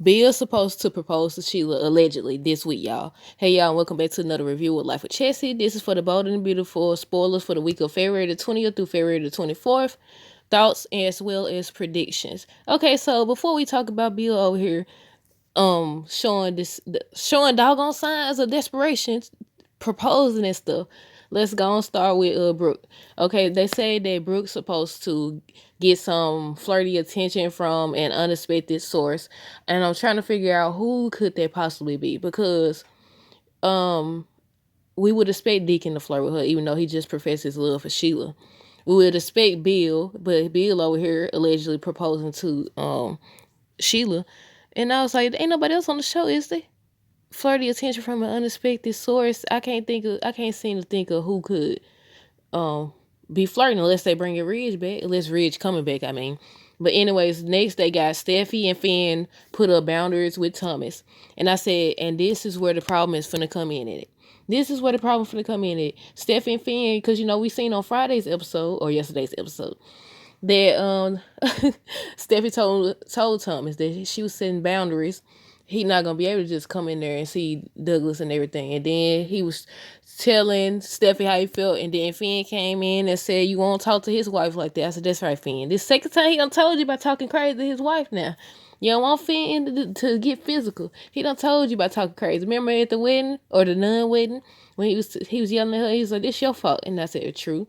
Bill's supposed to propose to Sheila allegedly this week, y'all. Hey, y'all, welcome back to another review of Life with Chessie. This is for the bold and the beautiful. Spoilers for the week of February the 20th through February the 24th. Thoughts as well as predictions. Okay, so before we talk about Bill over here, showing doggone signs of desperation, proposing and stuff. Let's go and start with Brooke. Okay, they say that Brooke's supposed to get some flirty attention from an unexpected source, and I'm trying to figure out who could that possibly be, because um we would expect Deacon to flirt with her, even though he just professed his love for Sheila. We would expect Bill, but Bill over here allegedly proposing to Sheila, and I was like, ain't nobody else on the show, is there? Flirty attention from an unexpected source. I can't seem to think of who could um be flirting unless they bring a Ridge back. Unless Ridge coming back, I mean. But anyways, next they got Steffi and Finn put up boundaries with Thomas. And I said, and this is where the problem is finna come in at it. This is where the problem finna come in at. Steffi and Finn, because we seen on Friday's episode or yesterday's episode that Steffi told Thomas that she was setting boundaries. He not gonna be able to just come in there and see Douglas and everything. And then he was telling Steffi how he felt, and then Finn came in and said, "You won't talk to his wife like that." I said, "That's right, Finn. This second time he done told you about talking crazy to his wife now. You don't want Finn to get physical. He done told you about talking crazy. Remember at the wedding or the nun wedding when he was yelling at her, he was like, 'This your fault.'" And I said, "True."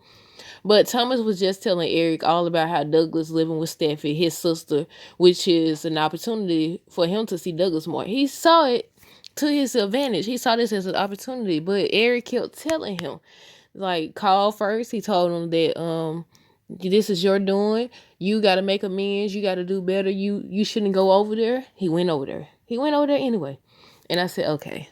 But Thomas was just telling Eric all about how Douglas living with Steffi, his sister, which is an opportunity for him to see Douglas more. He saw it to his advantage. He saw this as an opportunity, but Eric kept telling him, like, call first. He told him that this is your doing. You got to make amends. You got to do better. You shouldn't go over there. He went over there. He went over there anyway. And I said, okay.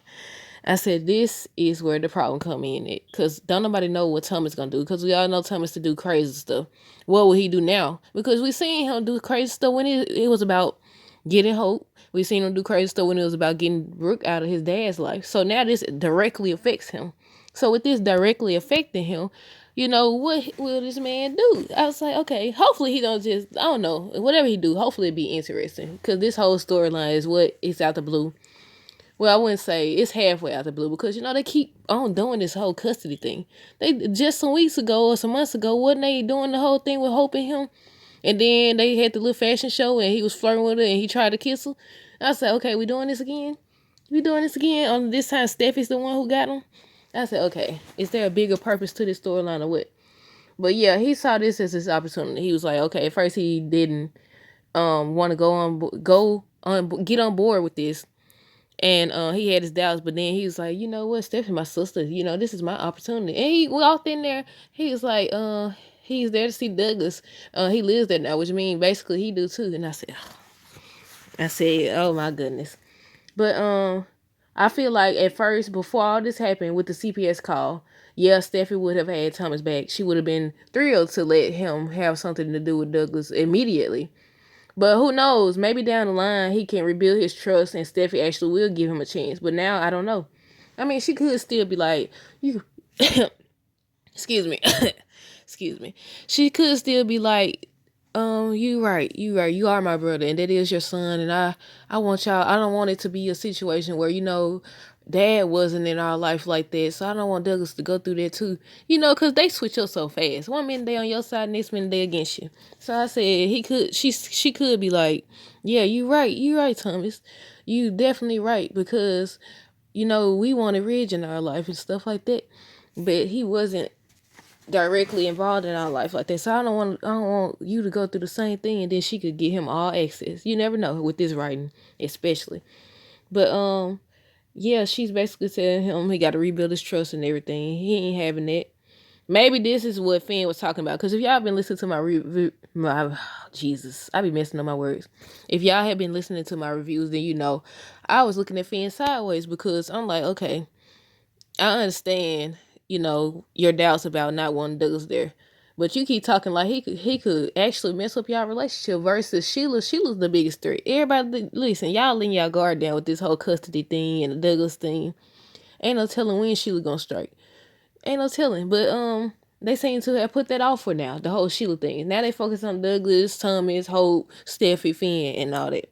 I said, this is where the problem come in it. Because don't nobody know what Thomas going to do. Because we all know Thomas to do crazy stuff. What will he do now? Because we seen him do crazy stuff when it was about getting Hope. We seen him do crazy stuff when it was about getting Brooke out of his dad's life. So now this directly affects him. So with this directly affecting him, what will this man do? I was like, okay, hopefully he don't just, I don't know, whatever he do, hopefully it be interesting. Because this whole storyline is what is out the blue. Well, I wouldn't say it's halfway out the blue, because they keep on doing this whole custody thing. They just some weeks ago or some months ago, wasn't they doing the whole thing with Hope and him? And then they had the little fashion show and he was flirting with her and he tried to kiss her. I said, okay, we doing this again? We doing this again? On this time, Steffi's the one who got him. I said, okay, is there a bigger purpose to this storyline or what? But yeah, he saw this as his opportunity. He was like, okay, at first he didn't want to get on board with this, and he had his doubts, but then he was like, you know what, Stephanie, my sister, this is my opportunity. And he walked in there, he was like, he's there to see Douglas. He lives there now, which means basically he do too. And I said, oh my goodness. But I feel like at first, before all this happened with the CPS call, yeah, Steffi would have had Thomas back. She would have been thrilled to let him have something to do with Douglas immediately. But who knows? Maybe down the line he can rebuild his trust and Steffi actually will give him a chance. But now I don't know. I mean, she could still be like, you excuse me. Excuse me. She could still be like, you right, you are my brother, and that is your son, and I want y'all, I don't want it to be a situation where, dad wasn't in our life like that, so I don't want Douglas to go through that too. Because they switch up so fast. One minute they on your side, next minute they against you. So I said she could be like, yeah, you right, Thomas. You definitely right, because, we wanted Ridge in our life and stuff like that. But he wasn't directly involved in our life like that. So I don't want you to go through the same thing, and then she could get him all access. You never know with this writing, especially. But yeah, she's basically telling him he got to rebuild his trust and everything. He ain't having that. Maybe this is what Finn was talking about. Because if y'all been listening to my review, Jesus, I be messing up my words. If y'all have been listening to my reviews, then I was looking at Finn sideways, because I'm like, okay, I understand, your doubts about not wanting Douglas there. But you keep talking like he could actually mess up y'all relationship versus Sheila. Sheila's the biggest threat. Everybody, listen, y'all letting y'all guard down with this whole custody thing and the Douglas thing. Ain't no telling when Sheila gonna strike. Ain't no telling. But they seem to have put that off for now, the whole Sheila thing. Now they focus on Douglas, Thomas, Hope, Steffi, Finn, and all that.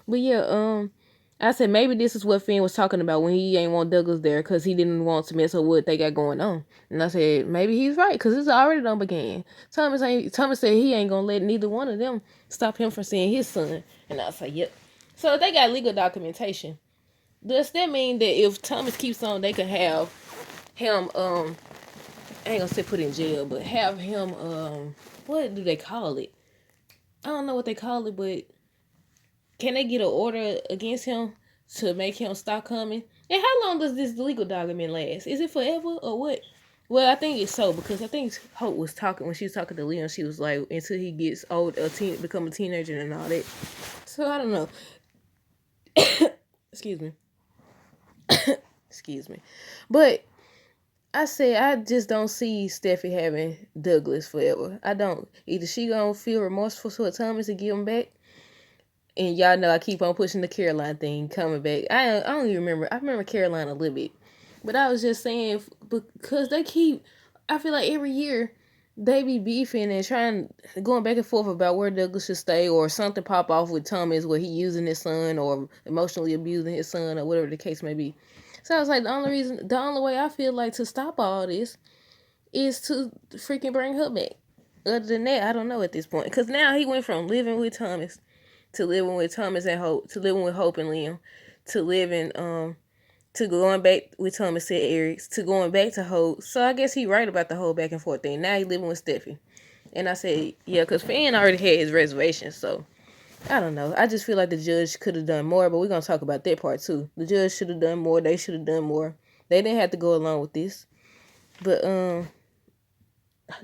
But yeah, I said maybe this is what Finn was talking about when he ain't want Douglas there because he didn't want to mess up what they got going on. And I said maybe he's right because it's already done began. Thomas said he ain't gonna let neither one of them stop him from seeing his son. And I said, yep. So if they got legal documentation, does that mean that if Thomas keeps on, they could have him I ain't gonna say put in jail, but have him what do they call it? I don't know what they call it, but can they get an order against him to make him stop coming? And how long does this legal document last? Is it forever or what? Well, I think it's so because I think Hope was talking when she was talking to Leon. She was like, until he gets old, become a teenager and all that. So I don't know. Excuse me. Excuse me. But I say I just don't see Steffi having Douglas forever. I don't. Either she gonna feel remorseful to Thomas and give him back, and y'all know I keep on pushing the Caroline thing coming back. I don't even remember. I remember Caroline a little bit, but I was just saying because they keep. I feel like every year they be beefing and going back and forth about where Douglas should stay, or something pop off with Thomas where he using his son or emotionally abusing his son or whatever the case may be. So I was like, the only way I feel like to stop all this is to freaking bring her back. Other than that, I don't know at this point. Because now he went from living with Thomas to living with Thomas and Hope to living with Hope and Liam to living to going back with Thomas and Eric to going back to Hope. So I guess he right about the whole back and forth thing. Now he living with Steffi. And I said, yeah, because Fan already had his reservations. So I don't know. I just feel like the judge could have done more, but we're going to talk about that part too. The judge should have done more. They should have done more. They didn't have to go along with this. But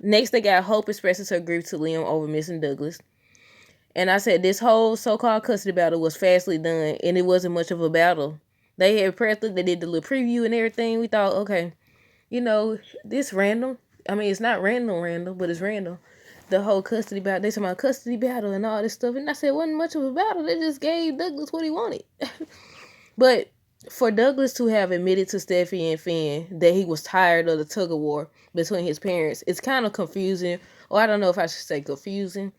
next they got Hope expresses her grief to Liam over missing Douglas. And I said this whole so-called custody battle was fastly done, and it wasn't much of a battle. They had press, they did the little preview and everything. We thought, okay, this random. I mean, it's not random, but it's random. The whole custody battle, they talking about custody battle and all this stuff. And I said, it wasn't much of a battle. They just gave Douglas what he wanted. But for Douglas to have admitted to Steffi and Finn that he was tired of the tug of war between his parents, it's kind of confusing. Or I don't know if I should say confusing,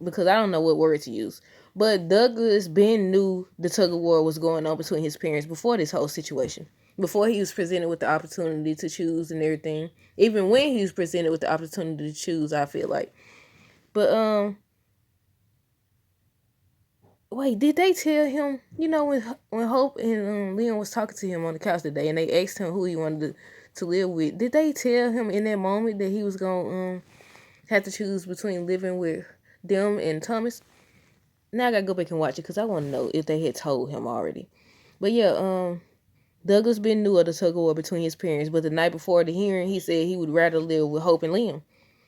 because I don't know what word to use. But Douglas Ben knew the tug of war was going on between his parents before this whole situation. Before he was presented with the opportunity to choose and everything. Even when he was presented with the opportunity to choose, I feel like. But wait, did they tell him? When Hope and Leon was talking to him on the couch today, and they asked him who he wanted to live with, did they tell him in that moment that he was gonna have to choose between living with them and Thomas? Now I gotta go back and watch it because I want to know if they had told him already. But yeah, Douglas Ben knew of the tug of war between his parents, but the night before the hearing, he said he would rather live with Hope and Liam.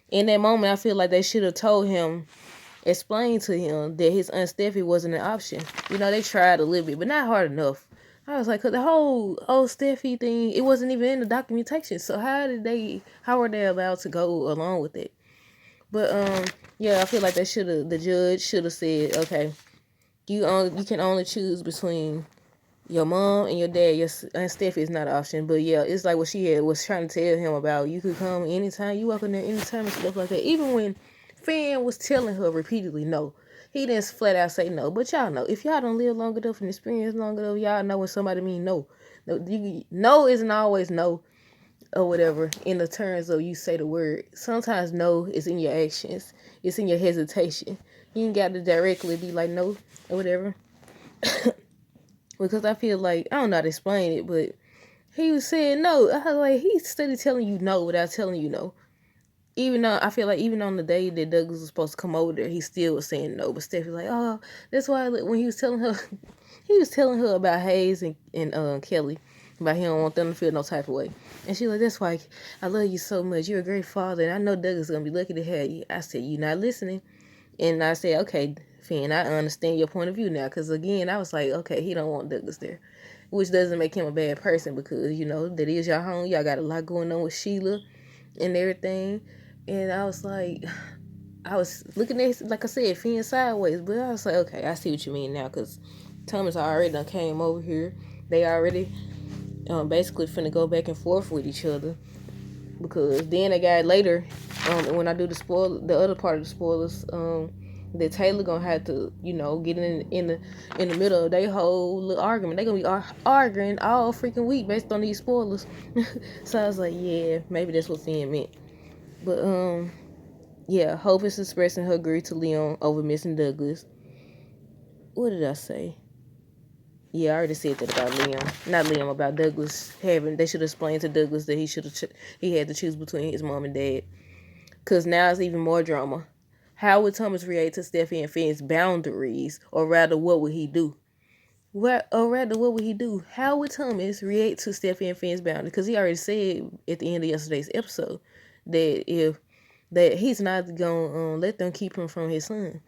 In that moment, I feel like they should have told him, explained to him that his Aunt Steffi wasn't an option. They tried a little bit, but not hard enough. I was like, cause the whole old Steffi thing, it wasn't even in the documentation. So how were they allowed to go along with it? But yeah, I feel like the judge should have said, okay, you can only choose between your mom and your dad. Your Aunt Steffi is not an option. But yeah, it's like what she was trying to tell him about. You could come anytime, you welcome there anytime and stuff like that. Even when Fan was telling her repeatedly no. He didn't flat out say no. But y'all know, if y'all don't live long enough and experience long enough, y'all know when somebody mean no. No isn't always no. Or whatever, in the terms of you say the word. Sometimes no is in your actions. It's in your hesitation. You ain't got to directly be like no or whatever. Because I feel like, I don't know how to explain it, but he was saying no. I was like, he's steady telling you no without telling you no. Even though I feel like even on the day that Douglas was supposed to come over there, he still was saying no. But Steph was like, oh, that's why when he was telling her about Hayes and Kelly, about he don't want them to feel no type of way. And she like, that's why I love you so much. You're a great father, and I know Douglas is gonna be lucky to have you. I said, you're not listening. And I said, okay, Finn, I understand your point of view now. Because again, I was like, okay, he don't want Douglas there. Which doesn't make him a bad person because, that is your home. Y'all got a lot going on with Sheila and everything. And I was like, I was looking at, like I said, Finn sideways. But I was like, okay, I see what you mean now. Because Thomas already done came over here. They already basically finna go back and forth with each other. Because then they got later, when I do the other part of the spoilers, that Taylor gonna have to, get in the middle of their whole little argument. They gonna be arguing all freaking week based on these spoilers. So I was like, yeah, maybe that's what Finn meant. But yeah, Hope is expressing her grief to Leon over missing Douglas. What did I say? Yeah, I already said that about Liam. Not Liam, about Douglas having. They should explain to Douglas that he had to choose between his mom and dad. Cause now it's even more drama. How would Thomas react to Steffi and Finn's boundaries, or rather, what would he do? What would he do? How would Thomas react to Steffi and Finn's boundaries? Because he already said at the end of yesterday's episode that he's not gonna let them keep him from his son.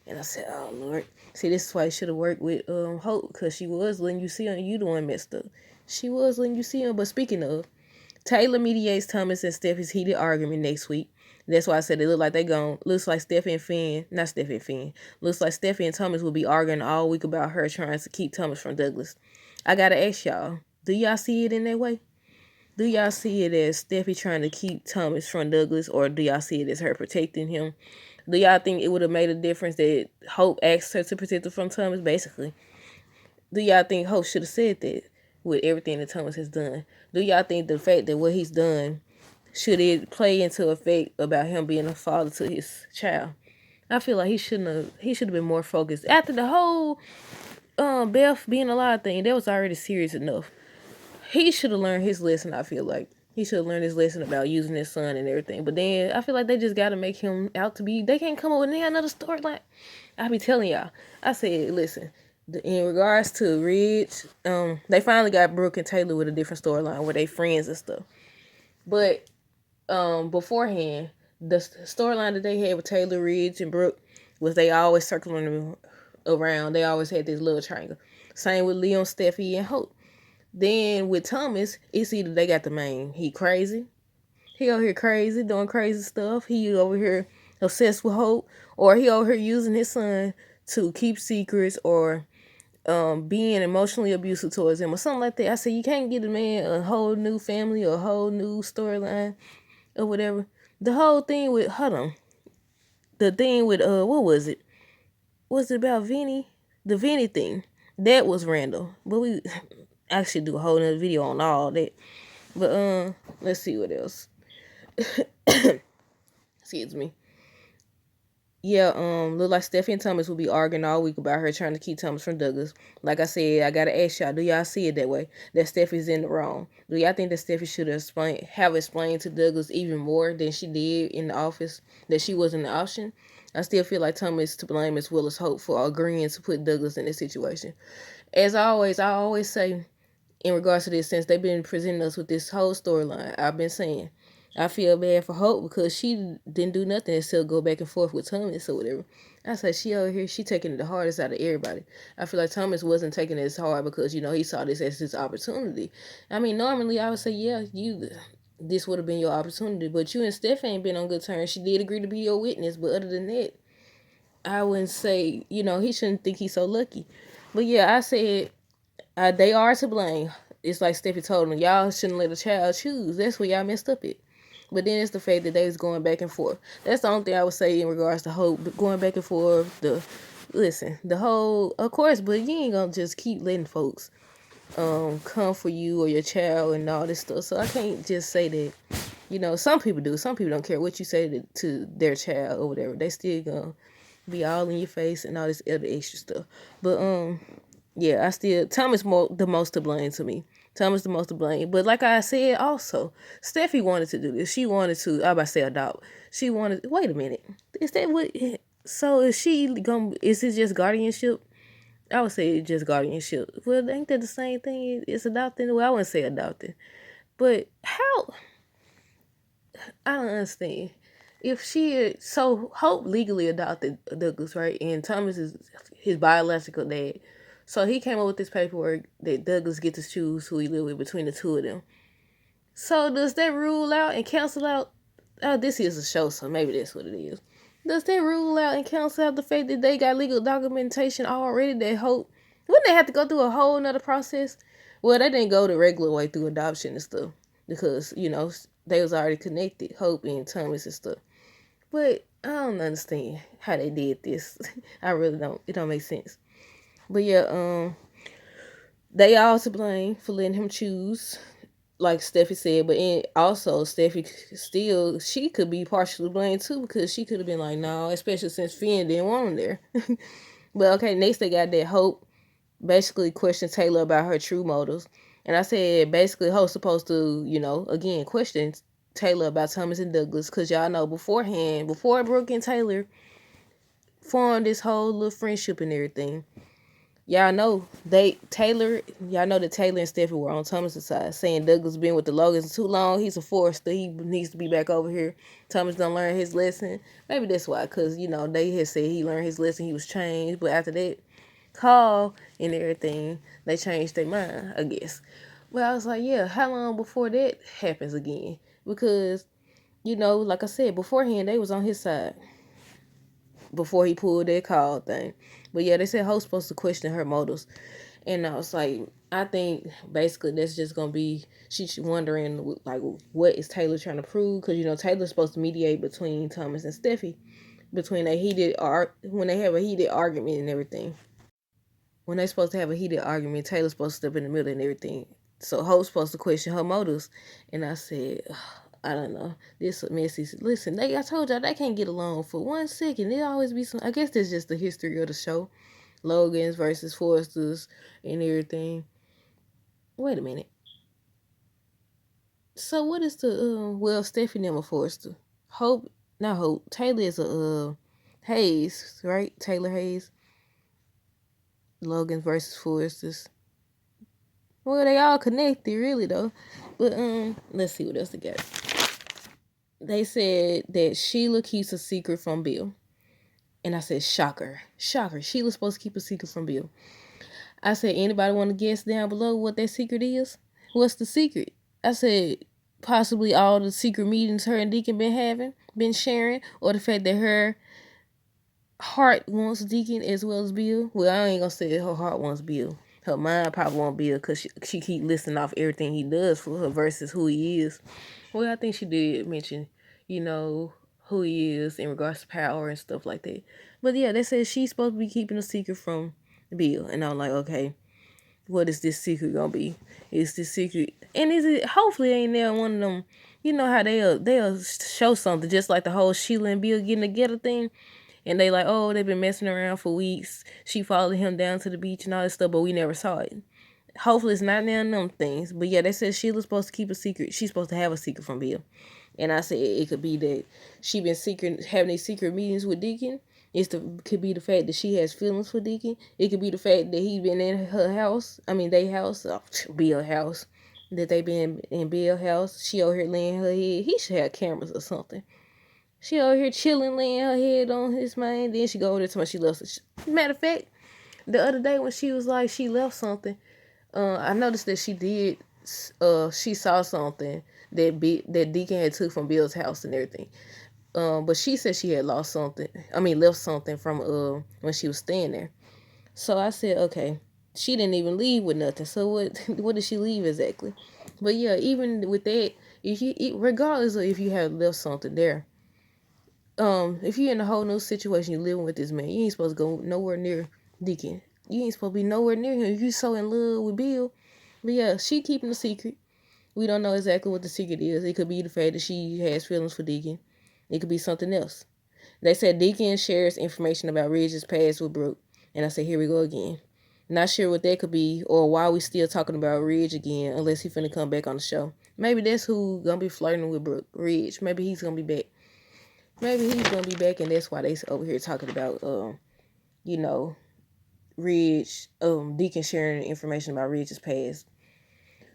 And I said, oh, Lord. See, this is why I should have worked with Hope, because she was letting you see him. You the one messed up. She was letting you see him. But speaking of, Taylor mediates Thomas and Steffi's heated argument next week. That's why I said it looks like Steffi and Finn, not Steffi and Finn, looks like Steffi and Thomas will be arguing all week about her trying to keep Thomas from Douglas. I gotta ask y'all, do y'all see it in that way? Do y'all see it as Steffi trying to keep Thomas from Douglas, or do y'all see it as her protecting him? Do y'all think it would have made a difference that Hope asked her to protect her from Thomas, basically? Do y'all think Hope should have said that with everything that Thomas has done? Do y'all think the fact that what he's done, should it play into effect about him being a father to his child? I feel like he should have been more focused. After the whole Beth being alive thing, that was already serious enough. He should have learned his lesson, I feel like. He should have learned his lesson about using his son and everything. But then I feel like they just got to make him out to be. They can't come up with another storyline. I be telling y'all. I said, listen, in regards to Ridge, they finally got Brooke and Taylor with a different storyline where they friends and stuff. But beforehand, the storyline that they had with Taylor, Ridge, and Brooke was they always circling around. They always had this little triangle. Same with Leon, Steffi, and Hope. Then with Thomas, it's either they got the main, he crazy. He over here crazy, doing crazy stuff. He over here obsessed with Hope. Or he over here using his son to keep secrets, or being emotionally abusive towards him, or something like that. I said, you can't give a man a whole new family or a whole new storyline or whatever. The whole thing with, the thing with, what was it? Was it about Vinny? The Vinny thing. That was random. But I should do a whole nother video on all that. But let's see what else. Excuse me. Yeah, look like Steffi and Thomas will be arguing all week about her trying to keep Thomas from Douglas. Like I said, I gotta ask y'all, do y'all see it that way? That Steffi's in the wrong? Do y'all think that Steffi should have explained to Douglas even more than she did in the office that she wasn't an option? I still feel like Thomas to blame as well as Hope for agreeing to put Douglas in this situation. As always, I always say, in regards to this, since they've been presenting us with this whole storyline, I've been saying, I feel bad for Hope because she didn't do nothing except go back and forth with Thomas or whatever. I said, she over here, she taking it the hardest out of everybody. I feel like Thomas wasn't taking it as hard because, he saw this as his opportunity. I mean, normally I would say, yeah, this would have been your opportunity, but you and Steph ain't been on good terms. She did agree to be your witness, but other than that, I wouldn't say, he shouldn't think he's so lucky. But yeah, I said, they are to blame. It's like Steffi told them, y'all shouldn't let a child choose. That's where y'all messed up at. But then it's the fact that they was going back and forth. That's the only thing I would say in regards to Hope. Going back and forth, the whole, of course, but you ain't gonna just keep letting folks come for you or your child and all this stuff. So I can't just say that, some people do. Some people don't care what you say to their child or whatever. They still gonna be all in your face and all this other extra stuff. But yeah, Thomas the most to blame to me. Thomas the most to blame. But like I said also, Steffi wanted to do this. She wanted to, I about to say adopt. She wanted, wait a minute. Is that what, so is it just guardianship? I would say it's just guardianship. Well, ain't that the same thing? It's adopting? Well, I wouldn't say adopting. But how? I don't understand. If so Hope legally adopted Douglas, right? And Thomas is his biological dad. So he came up with this paperwork that Douglas gets to choose who he live with between the two of them. So does that rule out and cancel out? Oh, this is a show, so maybe that's what it is. Does that rule out and cancel out the fact that they got legal documentation already that Hope? Wouldn't they have to go through a whole nother process? Well, they didn't go the regular way through adoption and stuff because, they was already connected, Hope and Thomas and stuff. But I don't understand how they did this. I really don't. It don't make sense. But yeah, they all to blame for letting him choose, like Steffi said. But also Steffi still, she could be partially blamed too, because she could have been like, no, especially since Finn didn't want him there. But okay, next they got that Hope basically questioned Taylor about her true motives. And I said basically Hope's supposed to, again, question Taylor about Thomas and Douglas, because y'all know beforehand, before Brooke and Taylor formed this whole little friendship and everything, y'all know y'all know that Taylor and Steffi were on Thomas's side, saying Douglas been with the Logans too long. He's a Forrester. He needs to be back over here. Thomas don't learn his lesson. Maybe that's why, because, they had said he learned his lesson. He was changed. But after that call and everything, they changed their mind, I guess. But I was like, yeah, how long before that happens again? Because, like I said, beforehand, they was on his side before he pulled that call thing. But yeah, they said Hope's supposed to question her motives. And I was like, I think basically that's just gonna be she's wondering like what is Taylor trying to prove, because Taylor's supposed to mediate between Thomas and Steffi, between when they have a heated argument and everything. When they're supposed to have a heated argument, Taylor's supposed to step in the middle and everything. So Hope's supposed to question her motives. And I said, I don't know. This messy. Listen, I told y'all they can't get along for 1 second. There always be some. I guess that's just the history of the show. Logan's versus Forresters and everything. Wait a minute. So what is the Stephanie and a Forrester? Hope, not Hope. Taylor is a Hayes, right? Taylor Hayes. Logan's versus Forresters. Well, they all connected, really though. But let's see what else they got. They said that Sheila keeps a secret from Bill. And I said, shocker. Shocker. Sheila's supposed to keep a secret from Bill. I said, anybody want to guess down below what that secret is? What's the secret? I said, possibly all the secret meetings her and Deacon been sharing, or the fact that her heart wants Deacon as well as Bill. Well, I ain't gonna say her heart wants Bill. Her mind probably won't Bill, because she keep listing off everything he does for her versus who he is. Well, I think she did mention, who he is in regards to power and stuff like that. But yeah, they said she's supposed to be keeping a secret from Bill. And I'm like, okay, what is this secret gonna be? Is this secret, and is it, hopefully ain't there one of them, how they'll show something, just like the whole Sheila and Bill getting together thing, and they like, oh, they've been messing around for weeks. She followed him down to the beach and all that stuff, but we never saw it. Hopefully it's not none of them things. But yeah, they said Sheila's supposed to keep a secret. She's supposed to have a secret from Bill. And I said it could be that she been having these secret meetings with Deacon. Could be the fact that she has feelings for Deacon. It could be the fact that he been in her house. I mean, they house, Bill house. That they been in Bill house. She over here laying her head. He should have cameras or something. She over here chilling, laying her head on his mind. Then she go over there to me. She loves it. Matter of fact, the other day when she was like she left something, I noticed that she did. She saw something that Deacon had took from Bill's house and everything. But she said she had left something from when she was staying there. So I said, okay, she didn't even leave with nothing. So what did she leave exactly? But yeah, even with that, regardless of if you have left something there, if you're in a whole new situation, you're living with this man, you ain't supposed to go nowhere near Deacon. You ain't supposed to be nowhere near him if you so in love with Bill. But yeah, she keeping a secret. We don't know exactly what the secret is. It could be the fact that she has feelings for Deacon. It could be something else. They said Deacon shares information about Ridge's past with Brooke. And I said, here we go again. Not sure what that could be, or why we still talking about Ridge again, unless he finna come back on the show. Maybe that's who gonna be flirting with Brooke, Ridge. Maybe he's gonna be back. Maybe he's gonna be back, and that's why they over here talking about, Ridge, Deacon sharing information about Ridge's past.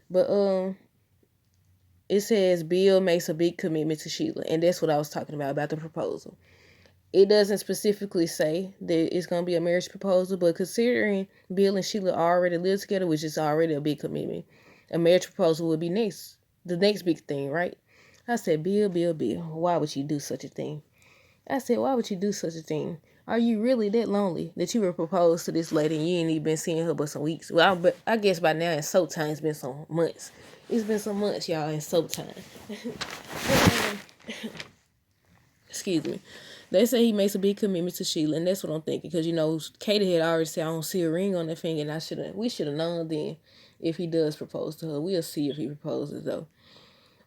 But it says Bill makes a big commitment to Sheila, and that's what I was talking about the proposal. It doesn't specifically say that it's going to be a marriage proposal, but considering Bill and Sheila already live together, which is already a big commitment, a marriage proposal would be the next big thing, right? I said, Bill, why would you do such a thing? I said, why would you do such a thing? Are you really that lonely that you were proposed to this lady and you ain't even been seeing her but some weeks? Well, I guess by now in soap time it's been some months. It's been some months, y'all, in soap time. Excuse me. They say he makes a big commitment to Sheila, and that's what I'm thinking. Because Katie had already said I don't see a ring on that finger, and we should have known then if he does propose to her. We'll see if he proposes though.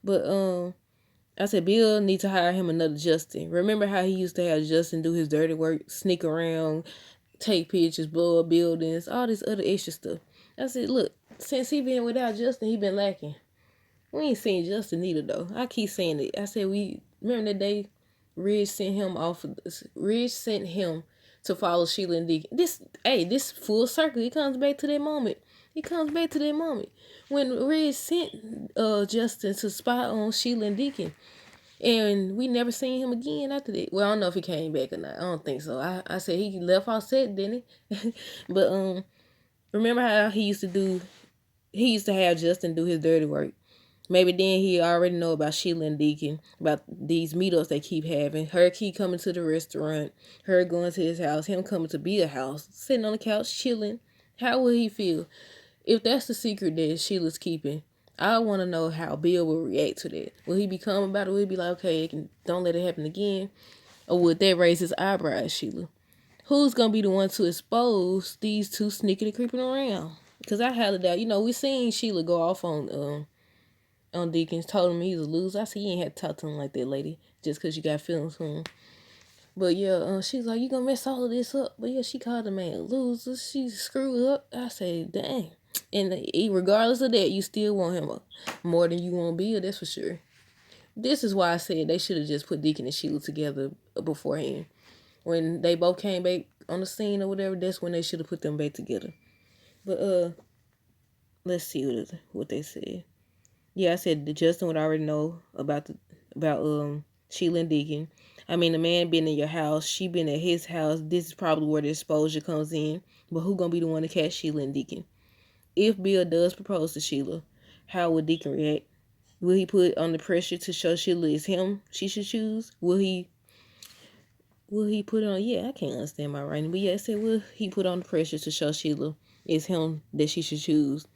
But I said Bill needs to hire him another Justin. Remember how he used to have Justin do his dirty work, sneak around, take pictures, blow up buildings, all this other extra stuff. I said, look, since he been without Justin, he been lacking. We ain't seen Justin either though. I keep saying it. I said we remember that day Ridge sent him to follow Sheila and Deacon. This full circle. He comes back to that moment. When Ridge sent Justin to spy on Sheila and Deacon. And we never seen him again after that. Well, I don't know if he came back or not. I don't think so. I said he left off set, didn't he? But remember how he used to have Justin do his dirty work. Maybe then he already know about Sheila and Deacon, about these meetups they keep having. Her keep coming to the restaurant, her going to his house, him coming to Bill's house, sitting on the couch chilling. How will he feel? If that's the secret that Sheila's keeping, I want to know how Bill will react to that. Will he be calm about it? Will he be like, okay, don't let it happen again? Or would that raise his eyebrows, Sheila? Who's going to be the one to expose these two sneaking and creeping around? Because I highly doubt, we seen Sheila go off on Deacons, told him he's a loser. I said, you ain't had to talk to him like that, lady, just because you got feelings for him. But yeah, she's like, you gonna mess all of this up? But yeah, she called the man a loser. She screwed up. I say, dang. And regardless of that, you still want him more than you want Bill, that's for sure. This is why I said they should have just put Deacon and Sheila together beforehand. When they both came back on the scene or whatever, that's when they should have put them back together. But let's see what they said. Yeah, I said that Justin would already know about Sheila and Deacon. I mean, the man been in your house, she been at his house. This is probably where the exposure comes in. But who gonna be the one to catch Sheila and Deacon? If Bill does propose to Sheila, how would Deacon react? Will he put on the pressure to show Sheila it's him she should choose? Will he put on? Yeah, I can't understand my writing, but yeah, it said will he put on the pressure to show Sheila it's him that she should choose?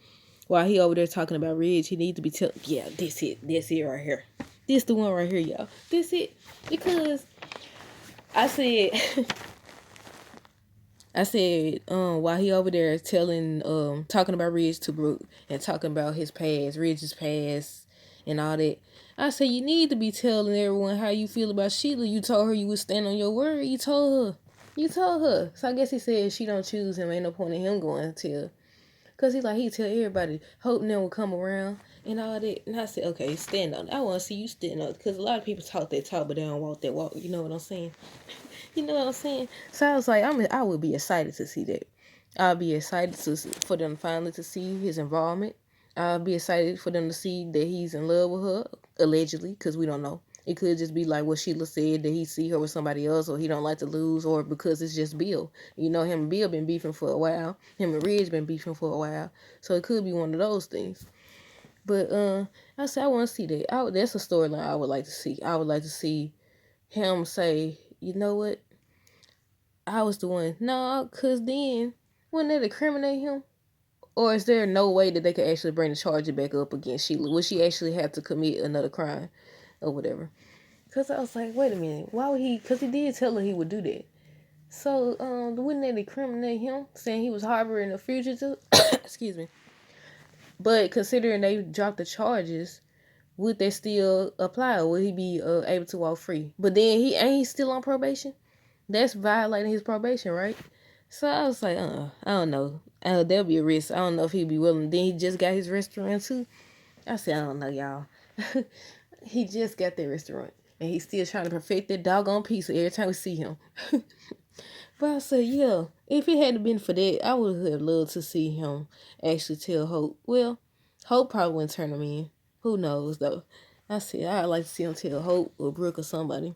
While he over there talking about Ridge, he need to be yeah, that's it right here. This the one right here, y'all. This it. Because I said, while he over there talking about Ridge to Brooke and talking about his past, Ridge's past and all that. I said, you need to be telling everyone how you feel about Sheila. You told her you would stand on your word. You told her. So I guess he said if she don't choose him, ain't no point in him going to tell. Because he tell everybody, hoping they will come around and all that. And I said, okay, stand on it. I want to see you stand on it. Because a lot of people talk that talk, but they don't walk that walk. You know what I'm saying? So I was like, I would be excited to see that. I'll be excited for them finally to see his involvement. I'll be excited for them to see that he's in love with her, allegedly, because we don't know. It could just be like what Sheila said, that he see her with somebody else, or he don't like to lose, or because it's just Bill. Him and Bill been beefing for a while. Him and Ridge been beefing for a while. So it could be one of those things. But I said I want to see that. That's a storyline I would like to see. I would like to see him say, you know what? I was the one. No, because then, wouldn't that incriminate him? Or is there no way that they could actually bring the charge back up against Sheila? Would she actually have to commit another crime or whatever? Because I was like, wait a minute. Why would he? Because he did tell her he would do that. So, wouldn't that incriminate him, saying he was harboring a fugitive? Excuse me. But considering they dropped the charges, would they still apply? Or would he be able to walk free? But then he still on probation? That's violating his probation, right? So I was like, I don't know. There'll be a risk. I don't know if he'd be willing. Then he just got his restaurant too. I said, I don't know, y'all. He just got that restaurant. And he's still trying to perfect that doggone pizza every time we see him. But I said, yeah, if it hadn't been for that, I would have loved to see him actually tell Hope. Well, Hope probably wouldn't turn him in. Who knows, though? I said, I'd like to see him tell Hope or Brooke or somebody.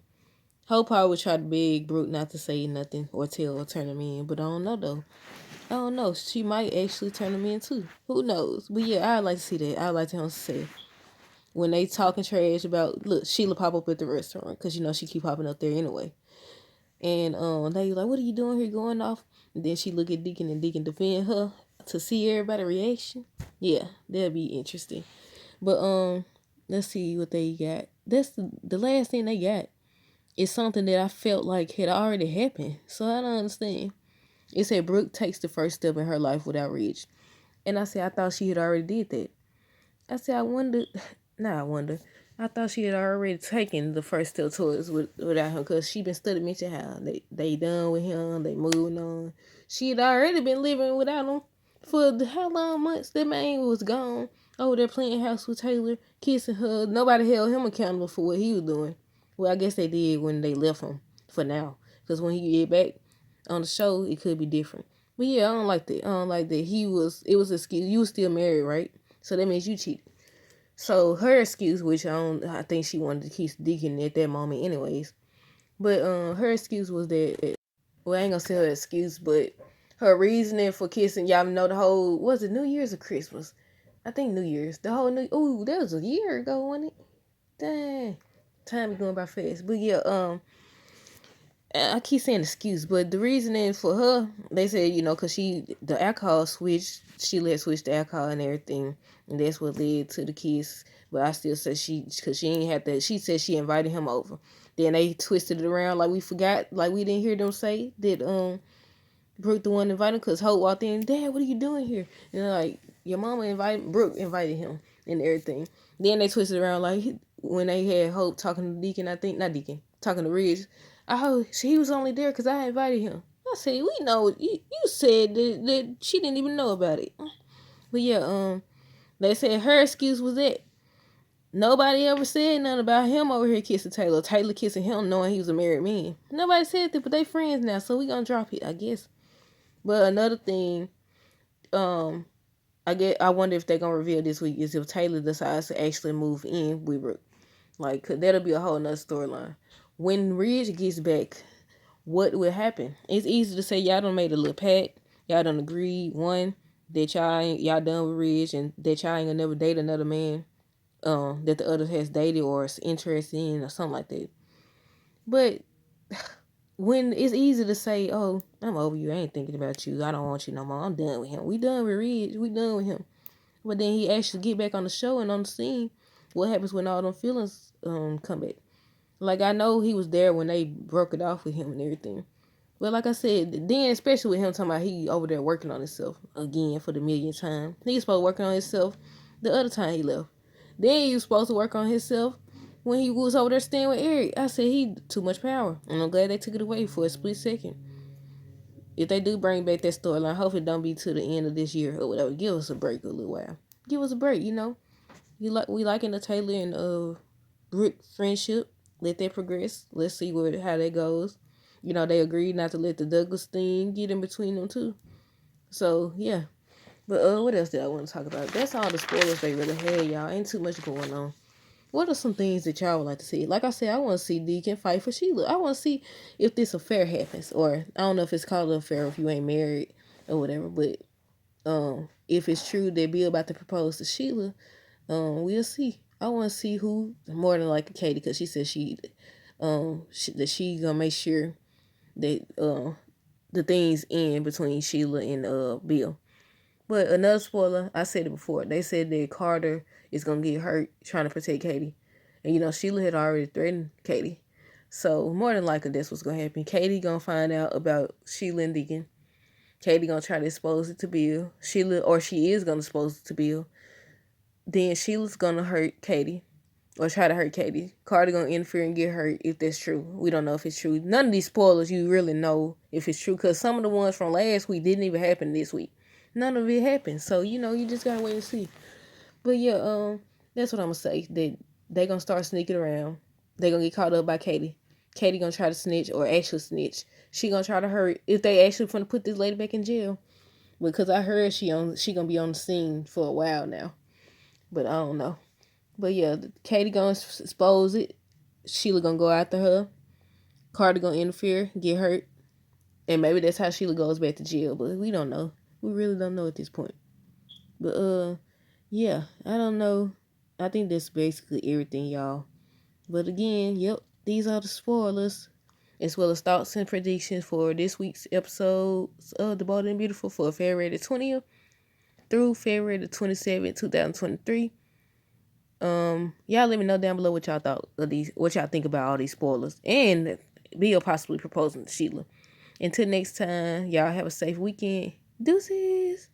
Hope probably would try to beg Brooke not to say nothing or tell or turn him in. But I don't know, though. I don't know. She might actually turn him in, too. Who knows? But yeah, I'd like to see that. I'd like to him to say, when they talking trash about, look, Sheila pop up at the restaurant. Because, she keep popping up there anyway. And they like, what are you doing here going off? And then she look at Deacon and Deacon defend her to see everybody's reaction. Yeah, that'd be interesting. But let's see what they got. That's the last thing they got. it's something that I felt like had already happened. So I don't understand. It said Brooke takes the first step in her life without Ridge. And I said, I thought she had already did that. I said, I wonder. Nah, I wonder. I thought she had already taken the first step towards without him, because she been studying mention how they done with him, they moving on. She had already been living without him for how long months that man was gone over there playing house with Taylor, kissing her. Nobody held him accountable for what he was doing. Well, I guess they did when they left him for now, because when he get back on the show, it could be different. But yeah, I don't like that. I don't like that. It was an excuse. You was still married, right? So that means you cheated. So her excuse, which I think she wanted to keep Deacon at that moment anyways. But her excuse was that, well, I ain't gonna say her excuse, but her reasoning for kissing, y'all know the whole, was it New Year's or Christmas? I think New Year's. The whole ooh, that was a year ago, wasn't it? Dang. Time is going by fast. But yeah, I keep saying excuse, but the reasoning for her, they said, because the alcohol switched, she let switch the alcohol and everything, and that's what led to the kiss. But I still say because she ain't had that. She said she invited him over. Then they twisted it around like we forgot, like we didn't hear them say that Brooke the one invited him, because Hope walked in, Dad, what are you doing here? And like, your mama Brooke invited him and everything. Then they twisted around like when they had Hope talking to Deacon, I think, not Deacon, talking to Ridge. I hope he was only there because I invited him. I said, we know, you said that she didn't even know about it. But yeah, they said her excuse was that nobody ever said nothing about him over here kissing Taylor. Taylor kissing him knowing he was a married man. Nobody said that, but they friends now, so we gonna drop it, I guess. But another thing, I wonder if they're gonna reveal this week is if Taylor decides to actually move in with Brooke. Like, 'cause that'll be a whole nother storyline. When Ridge gets back, what will happen? It's easy to say y'all done made a little pact. Y'all done agreed, one, that y'all done with Ridge, and that y'all ain't gonna never date another man that the other has dated or is interested in or something like that. But when it's easy to say, oh, I'm over you, I ain't thinking about you, I don't want you no more, I'm done with him. We done with Ridge, we done with him. But then he actually get back on the show and on the scene. What happens when all them feelings come back? Like, I know he was there when they broke it off with him and everything. But like I said, then especially with him talking about he over there working on himself again for the millionth time. He was supposed to work on himself the other time he left. Then he was supposed to work on himself when he was over there staying with Eric. I said he too much power. And I'm glad they took it away for a split second. If they do bring back that storyline, hopefully it don't be to the end of this year or whatever. Give us a break a little while. Give us a break, We liking the Taylor and Brooke friendship. Let that progress. Let's see how that goes. They agreed not to let the Douglas thing get in between them too. So yeah. But what else did I want to talk about? That's all the spoilers they really had, y'all. Ain't too much going on. What are some things that y'all would like to see? Like I said, I want to see Deacon fight for Sheila. I want to see if this affair happens, or I don't know if it's called an affair if you ain't married or whatever. But if it's true that Bill about to propose to Sheila, we'll see. I want to see who, more than like Katie, because she said that she gonna make sure that the things end between Sheila and Bill. But another spoiler, I said it before. They said that Carter is gonna get hurt trying to protect Katie, and Sheila had already threatened Katie. So more than likely, that's what's gonna happen. Katie gonna find out about Sheila and Deacon. Katie gonna try to expose it to Bill. She is gonna expose it to Bill. Then Sheila's gonna hurt Katie, or try to hurt Katie. Carter gonna interfere and get hurt if that's true. We don't know if it's true. None of these spoilers you really know if it's true, because some of the ones from last week didn't even happen this week. None of it happened. So, you just gotta wait and see. But yeah, that's what I'm gonna say. That they gonna start sneaking around. They gonna get caught up by Katie. Katie gonna try to snitch, or actually snitch. She gonna try to hurt if they actually want to put this lady back in jail. Because I heard she gonna be on the scene for a while now. But I don't know. But yeah, Katie gonna expose it. Sheila gonna go after her. Carter gonna interfere, get hurt. And maybe that's how Sheila goes back to jail. But we don't know. We really don't know at this point. But yeah, I don't know. I think that's basically everything, y'all. But again, yep, these are the spoilers, as well as thoughts and predictions for this week's episodes of The Bold and Beautiful for February the 20th through February the 27th, 2023. Y'all let me know down below what y'all thought of these, what y'all think about all these spoilers, and Bill possibly proposing to Sheila. Until next time, y'all have a safe weekend. Deuces.